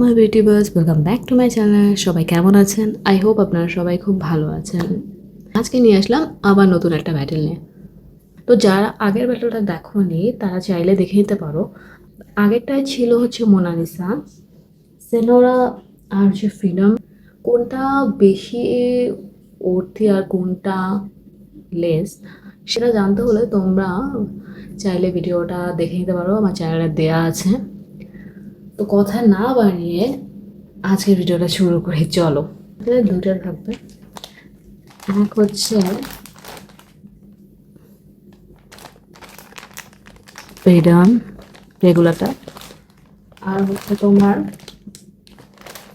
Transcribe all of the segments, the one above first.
মাই বিউটিবার্স, welcome back to my channel. সবাই কেমন আছেন? আই হোপ আপনারা সবাই খুব ভালো আছেন। আজকে নিয়ে আসলাম আবার নতুন একটা ব্যাটেল নিয়ে। তো যারা আগের ব্যাটেলটা দেখোনি তারা চাইলে দেখে নিতে পারো। আগেরটায় ছিল হচ্ছে মোনালিসা, সেনোরা আর হচ্ছে ফ্রিডম। কোনটা বেশি অর্থী আর কোনটা লেস সেটা জানতে হলে তোমরা চাইলে ভিডিওটা দেখে নিতে পারো, আমার চ্যানেলে দেওয়া আছে। তো কথা না বাড়িয়ে আজকের ভিডিওটা শুরু করি, চলো। দুটো থাকবে, এক হচ্ছে ফ্রিডম রেগুলারটা, আর হচ্ছে তোমার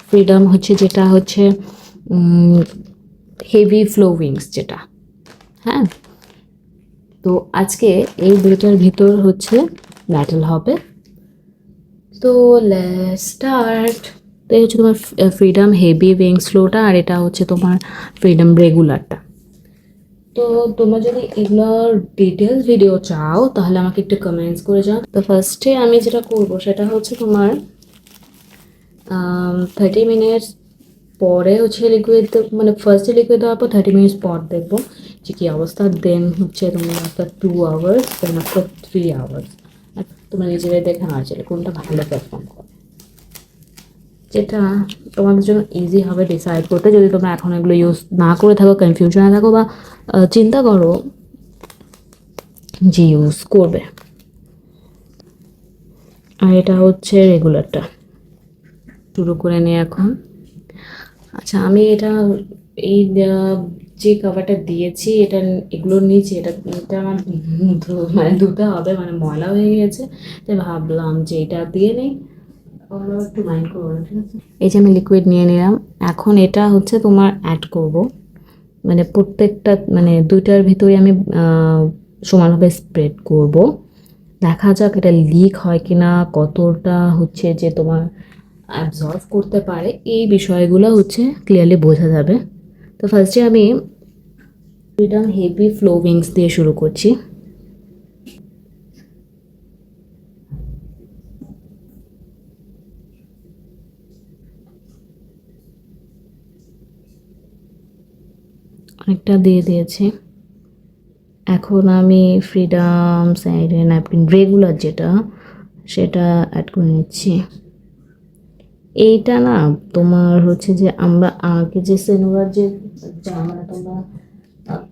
ফ্রিডম হচ্ছে যেটা হচ্ছে হেভি ফ্লো উইংস যেটা। হ্যাঁ, তো আজকে এই দুইটার ভিতর হচ্ছে ব্যাটেল হবে। তো লেটস স্টার্ট। তো এই হচ্ছে তোমার ফ্রিডম হেভি উইংস ফ্লোটা, আর এটা হচ্ছে তোমার ফ্রিডম রেগুলারটা। তো তোমরা যদি এগুলোর ডিটেলস ভিডিও চাও তাহলে আমাকে একটু কমেন্টস করে যাও। তো ফার্স্টে আমি যেটা করবো সেটা হচ্ছে তোমার 30 মিনিটস পরে হচ্ছে লিকুইড, মানে ফার্স্টে লিকুইড দেওয়ার পর 30 মিনিটস পর দেখবো যে কী অবস্থা। দেন হচ্ছে তোমার after 2 hours, then after 3 hours তোমরা নিজেরাই দেখে না চাইলে কোনটা ভালো পারফর্ম করে, যেটা তোমাদের জন্য ইজি হবে ডিসাইড করতে। যদি তোমরা এখন এগুলো ইউজ না করে থাকো, কনফিউশনে থাকো বা চিন্তা করো যে ইউজ করবে। আর এটা হচ্ছে রেগুলারটা, শুরু করে নিই এখন। আচ্ছা, আমি এটা এই যে কভারটা দিয়েছি এটা এগুলোর নিচে এটা এটা আমার মানে ধুতে হবে, মানে ময়লা হয়ে গিয়েছে, তাই ভাবলাম যে এটা দিয়ে নেই, একটু মাইন্ড করবো না, ঠিক আছে। এই যে আমি লিকুইড নিয়ে নিলাম, এখন এটা হচ্ছে তোমার অ্যাড করব, মানে প্রত্যেকটা মানে দুইটার ভিতরে আমি সমানভাবে স্প্রেড করব। দেখা যাক এটা লিক হয় কি না, কতটা হচ্ছে যে তোমার অ্যাবজর্ভ করতে পারে, এই বিষয়গুলো হচ্ছে ক্লিয়ারলি বোঝা যাবে। তো ফার্স্টে আমি ফ্রিডম হেভি ফ্লো উইংস দিয়ে শুরু করছি। অনেকটা দিয়ে দিয়েছি। এখন আমি ফ্রিডম সাইডে ন্যাপকিন রেগুলার যেটা সেটা অ্যাড করে নিচ্ছি। এইটা না তোমার হচ্ছে যে আমরা আগে যে সেনোরার যে জামাটা তোমরা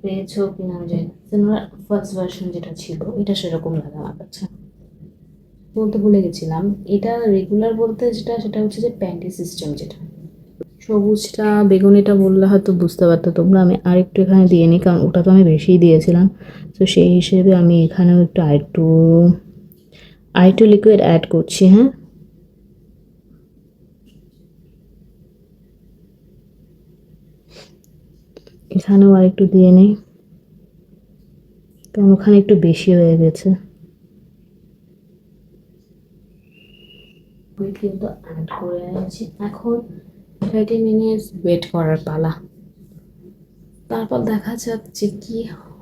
পেয়েছো কিনা আমি জানি না, সেনোরার ফার্স্ট ভার্সন যেটা ছিল এটা সেরকম লাগে আমার কাছে। বলতে ভুলে গেছিলাম, এটা রেগুলার বলতে যেটা সেটা হচ্ছে যে প্যান্টি সিস্টেম যেটা। সবুজটা বেগুনিটা বললে হয়তো বুঝতে পারতো তোমরা, আমি আরেকটু এখানে দিয়ে নিই কারণ ওটা তো আমি বেশিই দিয়েছিলাম। তো সেই হিসেবে আমি এখানেও একটু আরেকটু লিকুইড অ্যাড করছি। হ্যাঁ, এখানেও আরেকটু দিয়ে নিই কারণ ওখানে একটু বেশি হয়ে গেছে। কিন্তু অ্যাড করে নিয়েছি, এখন 30 মিনিটস ওয়েট করার পালা। তারপর দেখা যাক যে কী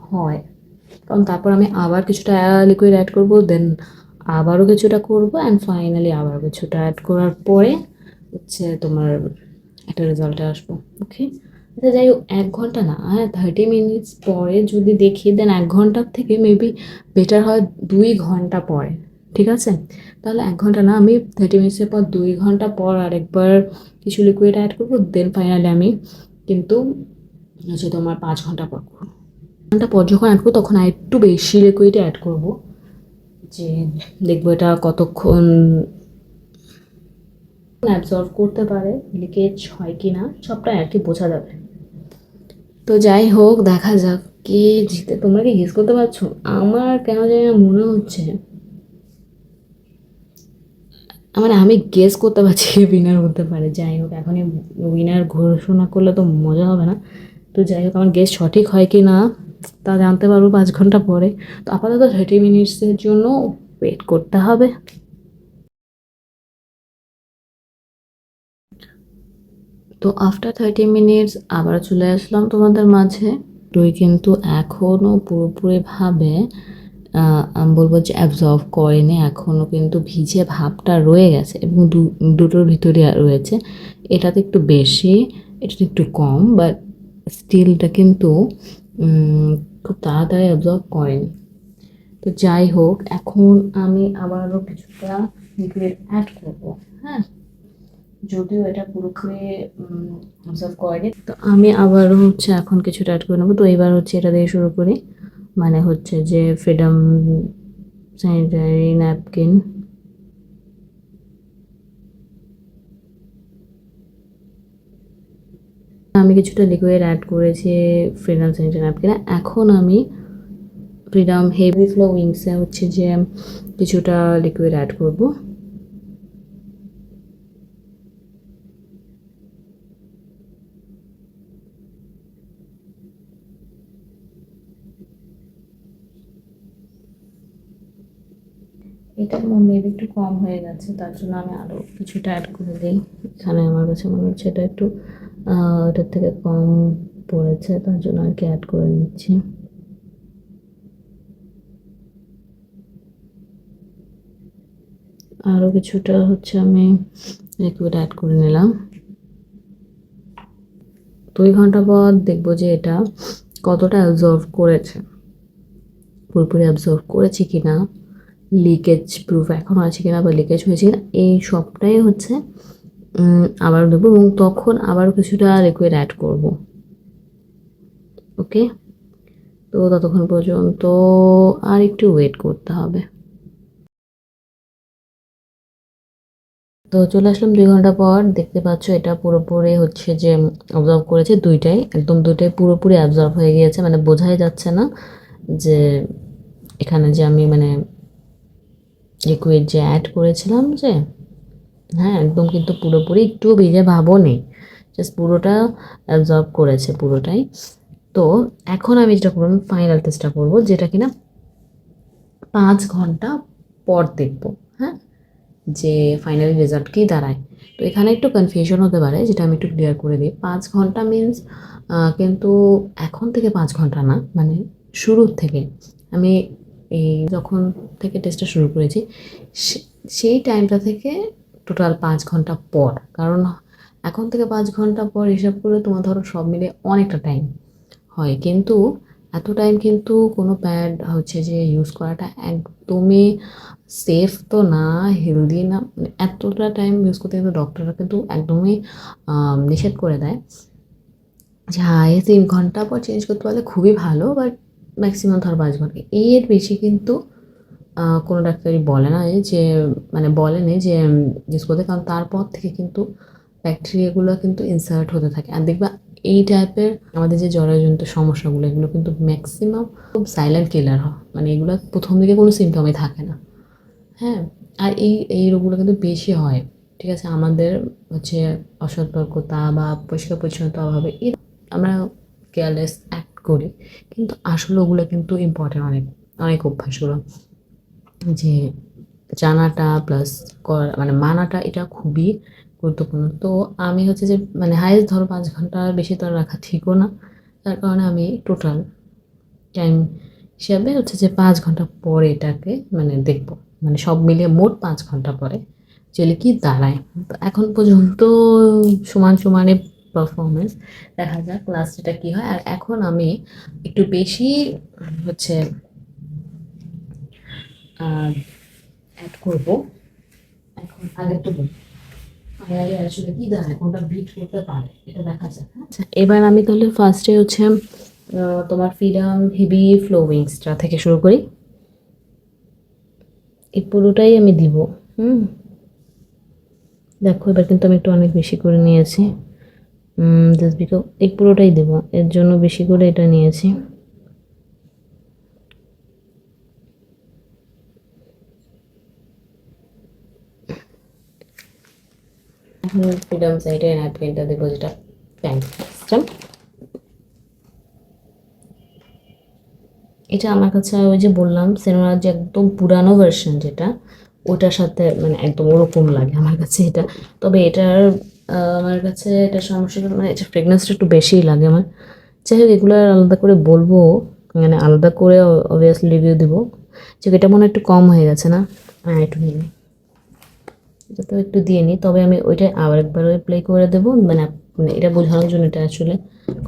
হয়, কারণ তারপর আমি আবার কিছুটা লিকুইড অ্যাড করব, দেন আবারও কিছুটা করব, অ্যান্ড ফাইনালি আবার কিছুটা অ্যাড করার পরে হচ্ছে তোমার একটা রেজাল্টে আসবো। ওকে, আচ্ছা যাই হোক, 1 ঘন্টা না, হ্যাঁ 30 মিনিটস পরে যদি দেখি দেন 1 ঘন্টার থেকে মেবি বেটার হয় 2 ঘন্টা পরে, ঠিক আছে। তাহলে 1 ঘন্টা না, আমি 30 মিনিটসের পর 2 ঘন্টা পর আরেকবার কিছু লিকুইড অ্যাড করবো, দেন ফাইনালি আমি কিন্তু হচ্ছে তোমার 5 ঘন্টা পর করবো। ঘন্টা পর যখন অ্যাড করবো তখন আর একটু বেশি লিকুইড অ্যাড করবো, যে দেখবো এটা কতক্ষণ অ্যাবজর্ব করতে পারে, লিকেজ হয় কি না সবটাই আর কি বোঝা যাবে। তো যাই হোক, দেখা যাক কে জিতে। তোমরা কি গেস করতে পারছো? আমার কেন জানি না মনে হচ্ছে, মানে আমি গেস করতে পারছি উইনার হতে পারে। যাই হোক, এখনই উইনার ঘোষণা করলে তো মজা হবে না। তো যাই হোক, আমার গেস সঠিক হয় কি না তা জানতে পারবো 5 ঘন্টা পরে। তো আপাতত 30 মিনিটসের জন্য ওয়েট করতে হবে। তো আফটার 30 মিনিটস আবার চলে আসলাম তোমাদের মাঝে। দই কিন্তু এখনও পুরোপুরিভাবে আমি বলবো যে অ্যাবজর্ব করেনি, এখনও কিন্তু ভিজে ভাবটা রয়ে গেছে এবং দুটোর ভিতরে রয়েছে। এটাতে একটু বেশি, এটাতে একটু কম, বাট স্টিলটা কিন্তু খুব তাড়াতাড়ি অ্যাবজর্ব করেনি। তো যাই হোক, এখন আমি আবারও কিছুটা লিকুইড অ্যাড করবো। হ্যাঁ, যদিও এটা পুরোপুরি অবজার্ভ করেনি, তো আমি আবারও হচ্ছে এখন কিছুটা অ্যাড করে নেবো। তো এবার হচ্ছে এটা দিয়ে শুরু করি, মানে হচ্ছে যে ফ্রিডম স্যানিটারি ন্যাপকিন। আমি কিছুটা লিকুইড অ্যাড করেছি ফ্রিডম স্যানিটারি ন্যাপকিনে। এখন আমি ফ্রিডম হেভি ফ্লো উইংসে হচ্ছে যে কিছুটা লিকুইড অ্যাড করব। এটা মেবি একটু কম হয়ে গেছে, তার জন্য আমি আরও কিছুটা অ্যাড করে দিই। এখানে আমার কাছে মনে হচ্ছে এটা একটু এটার থেকে কম পড়েছে, তার জন্য আর কি অ্যাড করে নিচ্ছি। আরও কিছুটা হচ্ছে আমি লিকুইড অ্যাড করে নিলাম। 2 ঘন্টা পর দেখবো যে এটা কতটা অ্যাবজর্ভ করেছে, পুরোপুরি অ্যাবজর্ভ করেছে কিনা, লিকেজ প্রুফ এখনও আছে কিনা বা লিকেজ হয়েছে কিনা, এই সবটাই হচ্ছে আবার দেবো এবং তখন আবারও কিছুটা লিকুইড অ্যাড করব। ওকে, তো ততক্ষণ পর্যন্ত আর একটু ওয়েট করতে হবে। তো চলে আসলাম 2 ঘন্টা পর। দেখতে পাচ্ছ এটা পুরোপুরি হচ্ছে যে অবজার্ভ করেছে, দুইটাই একদম দুইটাই পুরোপুরি অ্যাবজর্ব হয়ে গিয়েছে, মানে বোঝাই যাচ্ছে না যে এখানে যে আমি মানে লিকুইড যে অ্যাড করেছিলাম যে, হ্যাঁ একদম কিন্তু পুরোপুরি একটু ভিজে ভাবও নেই, জাস্ট পুরোটা অ্যাবজর্ব করেছে পুরোটাই। তো এখন আমি যেটা করবো, ফাইনাল টেস্টটা করবো, যেটা কিনা 5 ঘন্টা পর দেখবো। হ্যাঁ, যে ফাইনাল রেজাল্ট কী দাঁড়ায়। তো এখানে একটু কনফিউশন হতে পারে, যেটা আমি একটু ক্লিয়ার করে দিই। 5 ঘন্টা মিনস কিন্তু এখন থেকে 5 ঘন্টা না, মানে শুরুর থেকে আমি এই যখন থেকে টেস্টটা শুরু করেছি সেই টাইমটা থেকে টোটাল 5 ঘন্টা পর। কারণ এখন থেকে 5 ঘন্টা পর হিসাব করে তোমার ধরো সব মিলে অনেকটা টাইম হয়, কিন্তু এত টাইম কিন্তু কোনো প্যাড হচ্ছে যে ইউজ করাটা একদমই সেফ তো না, হেলদি না। মানে এতটা টাইম ইউজ করতে কিন্তু ডক্টররা কিন্তু একদমই নিষেধ করে দেয় যে হ্যাঁ 3 ঘন্টা পর চেঞ্জ করতে পারলে খুবই ভালো, বাট ম্যাক্সিমাম ধর 5 ঘন্টা, এর বেশি কিন্তু কোনো ডাক্তারই বলে না যে, মানে বলেনি যে ইউজ করতে, কারণ তারপর থেকে কিন্তু ব্যাকটেরিয়াগুলো কিন্তু ইনসার্ট হতে থাকে। আর দেখবা এই টাইপের আমাদের যে জরাজনিত সমস্যাগুলো, এগুলো কিন্তু ম্যাক্সিমাম খুব সাইলেন্ট কিলার হয়, মানে এগুলো প্রথম দিকে কোনো সিমটমই থাকে না। হ্যাঁ, আর এই রোগগুলো কিন্তু বেশি হয়, ঠিক আছে, আমাদের হচ্ছে অসতর্কতা বা পরিষ্কার পরিচ্ছন্নতা অভাবে আমরা কেয়ারলেস অ্যাক্ট করি, কিন্তু আসলে ওগুলো কিন্তু ইম্পর্টেন্ট অনেক, অনেক অভ্যাসগুলো যে জানাটা প্লাস মানে মানাটা, এটা খুবই গুরুত্বপূর্ণ। তো আমি হচ্ছে যে মানে হাইয়েস্ট ধরো 5 ঘন্টার বেশি তো আর রাখা ঠিকও না, তার কারণে আমি টোটাল টাইম হিসাবে হচ্ছে যে 5 ঘন্টা পরে এটাকে মানে দেখব, মানে সব মিলিয়ে মোট 5 ঘন্টা পরে চলে কি দাঁড়ায়। তো এখন পর্যন্ত সমান সমানে পারফরমেন্স, দেখা যাক লাস্টটা কী হয়। আর এখন আমি একটু বেশি হচ্ছে অ্যাড করবো। এখন আগে তো ফাইনালি আসলে কি দাঁড়ায়, কোনটা বিট করতে পারে এটা দেখা যাক। আচ্ছা, এবার আমি তাহলে ফার্স্টে হচ্ছে তোমার ফ্রিডম হেভি ফ্লো উইংসটা থেকে শুরু করি। এই পুরোটাই আমি দিব। দেখো এবার কিন্তু আমি একটু অনেক বেশি করে নিয়েছি, জাস্ট বিকজ এই পুরোটাই দেবো, এর জন্য বেশি করে এটা নিয়েছি। এখন ফ্রিডম সাইডে ন্যাপকিনটা দেবো, যেটা প্যান্ট সিস্টেম। এটা আমার কাছে ওই যে বললাম সিনেমার যে একদম পুরানো ভার্সন যেটা, ওটার সাথে মানে একদম ওরকম লাগে আমার কাছে এটা। তবে এটার আমার কাছে এটার সমস্যা মানে এটা ফ্রেগনেন্সটা একটু বেশিই লাগে আমার। যাই হোক, এগুলো আর আলাদা করে বলবো, মানে আলাদা করে অবভিয়াসলি রিভিউ দিব। যে এটা মনে হয় একটু কম হয়ে গেছে না, হ্যাঁ একটু নিয়ে নিই, এটা তো একটু দিয়ে নিই। তবে আমি ওইটা আবার একবার প্লে করে দেবো, মানে এটা বোঝানোর জন্য এটা আসলে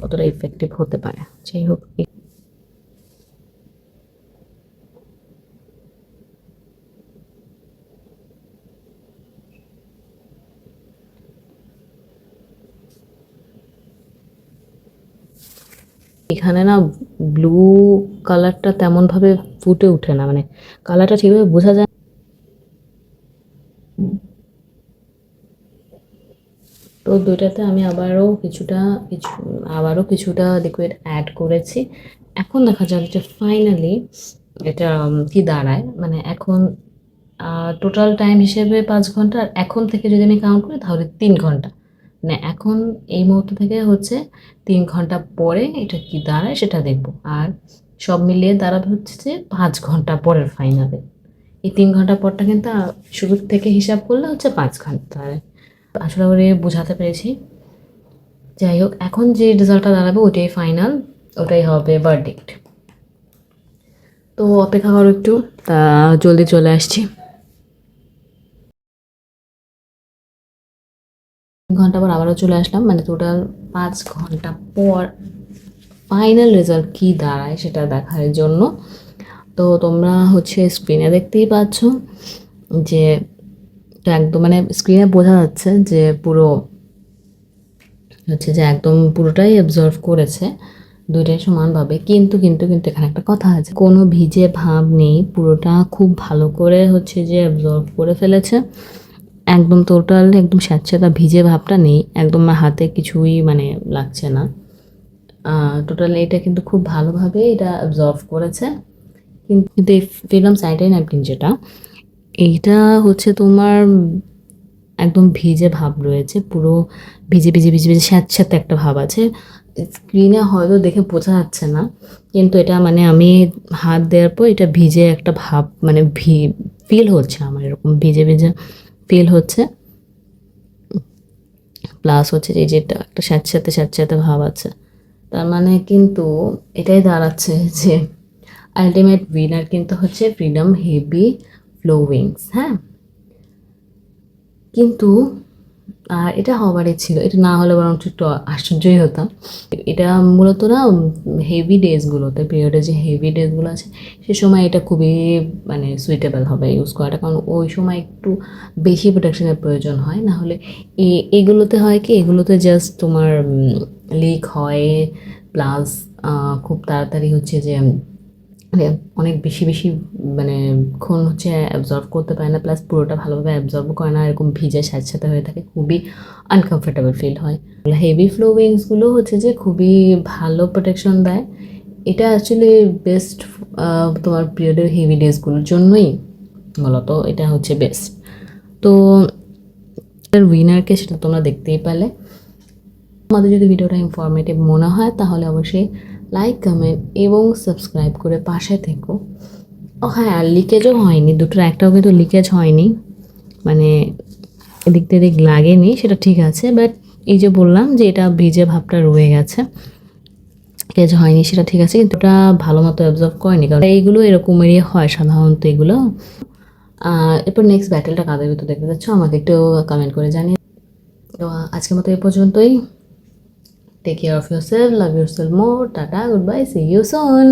কতটা ইফেক্টিভ হতে পারে। যাই হোক, এখানে না ব্লু কালারটা তেমনভাবে ফুটে ওঠে না, মানে কালারটা ঠিকভাবে বোঝা যায়। তো দুইটাতে আমি আবারও কিছুটা লিকুইড অ্যাড করেছি। এখন দেখা যাক যে ফাইনালি এটা কি দাঁড়ায়। মানে এখন টোটাল টাইম হিসেবে 5 ঘন্টা, আর এখন থেকে যদি আমি কাউন্ট করি তাহলে 3 ঘন্টা। মানে এখন এই মুহূর্ত থেকে হচ্ছে 3 ঘন্টা পরে এটা কি দাঁড়ায় সেটা দেখবো। আর সব মিলিয়ে দাঁড়াবে হচ্ছে যে 5 ঘন্টা পরের ফাইনালে। এই 3 ঘন্টা পরটা কিন্তু শুরুর থেকে হিসাব করলে হচ্ছে 5 ঘন্টা। আসলে করে বোঝাতে পেরেছি। যাই হোক, এখন যে রেজাল্টটা দাঁড়াবে ওটাই ফাইনাল, ওটাই হবে ভার্ডিক্ট। তো অপেক্ষা করো একটু, তা জলদি চলে আসছি। 3 ঘন্টা পর আবারও চলে আসলাম, মানে টোটাল 5 ঘন্টা পর ফাইনাল রেজাল্ট কী দাঁড়ায় সেটা দেখার জন্য। তো তোমরা হচ্ছে স্ক্রিনে দেখতেই পাচ্ছ যে একদম মানে স্ক্রিনে বোঝা যাচ্ছে যে পুরো হচ্ছে যে একদম পুরোটাই অ্যাবজর্ভ করেছে দুইটাই সমানভাবে। কিন্তু কিন্তু কিন্তু এখানে একটা কথা আছে, কোনো ভিজে ভাব নেই, পুরোটা খুব ভালো করে হচ্ছে যে অ্যাবজর্ভ করে ফেলেছে। একদম টোটাল একদম স্যাঁতস্যাঁতা ভিজে ভাবটা নেই, একদম হাতে কিছুই মানে লাগছে না। টোটাল এটা কিন্তু খুব ভালোভাবে এটা অ্যাবজর্ভ করেছে। কিন্তু এই ফিল্ম স্যানিটারি ন্যাপকিন যেটা, এইটা হচ্ছে তোমার একদম ভিজে ভাব রয়েছে, পুরো ভিজে ভিজে ভিজে ভিজে স্যাঁতস্যাঁতে একটা ভাব আছে। স্ক্রিনে হয়তো দেখে বোঝা যাচ্ছে না, কিন্তু এটা মানে আমি হাত দেওয়ার পর এটা ভিজে একটা ভাব মানে ফিল হচ্ছে, আমার এরকম ভিজে ভিজে ফিল হচ্ছে। প্লাস হচ্ছে যে যেটা একটা স্যাঁতস্যাঁতে স্যাঁতস্যাঁতে ভাব আছে। তার মানে কিন্তু এটাই দাঁড়াচ্ছে যে আলটিমেট উইনার কিন্তু হচ্ছে ফ্রিডম হেভি ফ্লো উইংস। হ্যাঁ, কিন্তু আর এটা হবারই ছিল, এটা না হলে বরং একটু আশ্চর্যই হতাম। এটা মূলত না হেভি ডেজগুলোতে, পিরিয়ডে যে হেভি ডেজগুলো আছে সে সময় এটা খুবই মানে সুইটেবল হবে ইউজ করাটা, কারণ ওই সময় একটু বেশি প্রোটেকশনের প্রয়োজন হয়। না হলে এগুলোতে হয় কি, এগুলোতে জাস্ট তোমার লিক হয়, প্লাস খুব তাড়াতাড়ি হচ্ছে যে মানে অনেক বেশি বেশি মানে ক্ষণ হচ্ছে অ্যাবজর্ব করতে পারে না, প্লাস পুরোটা ভালোভাবে অ্যাবজর্ব করে না, এরকম ভিজে স্যাঁতস্যাঁতে হয়ে থাকে, খুবই আনকমফোর্টেবল ফিল হয়। হেভি ফ্লো উইংসগুলো হচ্ছে যে খুবই ভালো প্রোটেকশন দেয়। এটা অ্যাকচুয়ালি বেস্ট তোমার পিরিয়ডের হেভি ডেজগুলোর জন্যই মূলত এটা হচ্ছে বেস্ট। তো উইনারকে সেটা তোমরা দেখতেই পেলে। আমাদের যদি ভিডিওটা ইনফরমেটিভ মনে হয় তাহলে অবশ্যই লাইক, কমেন্ট এবং সাবস্ক্রাইব করে পাশে থেকো। ও হ্যাঁ, আর লিকেজও হয়নি, দুটোর একটাও কিন্তু লিকেজ হয়নি, মানে এদিক তেদিক লাগেনি, সেটা ঠিক আছে। বাট এই যে বললাম যে এটা ভিজে ভাবটা রয়ে গেছে, লিকেজ হয়নি সেটা ঠিক আছে, কিন্তু ওটা ভালো মতো অ্যাবজর্ব করেনি, কারণ এইগুলো এরকমেরই হয় সাধারণত এগুলো। এরপর নেক্সট ব্যাটেলটা কাদের ভিতর দেখতে যাচ্ছ আমাকে একটু কমেন্ট করে জানিয়ে। তো আজকের মতো এই পর্যন্তই। Take care of yourself, love yourself more. Tata, goodbye, see you soon.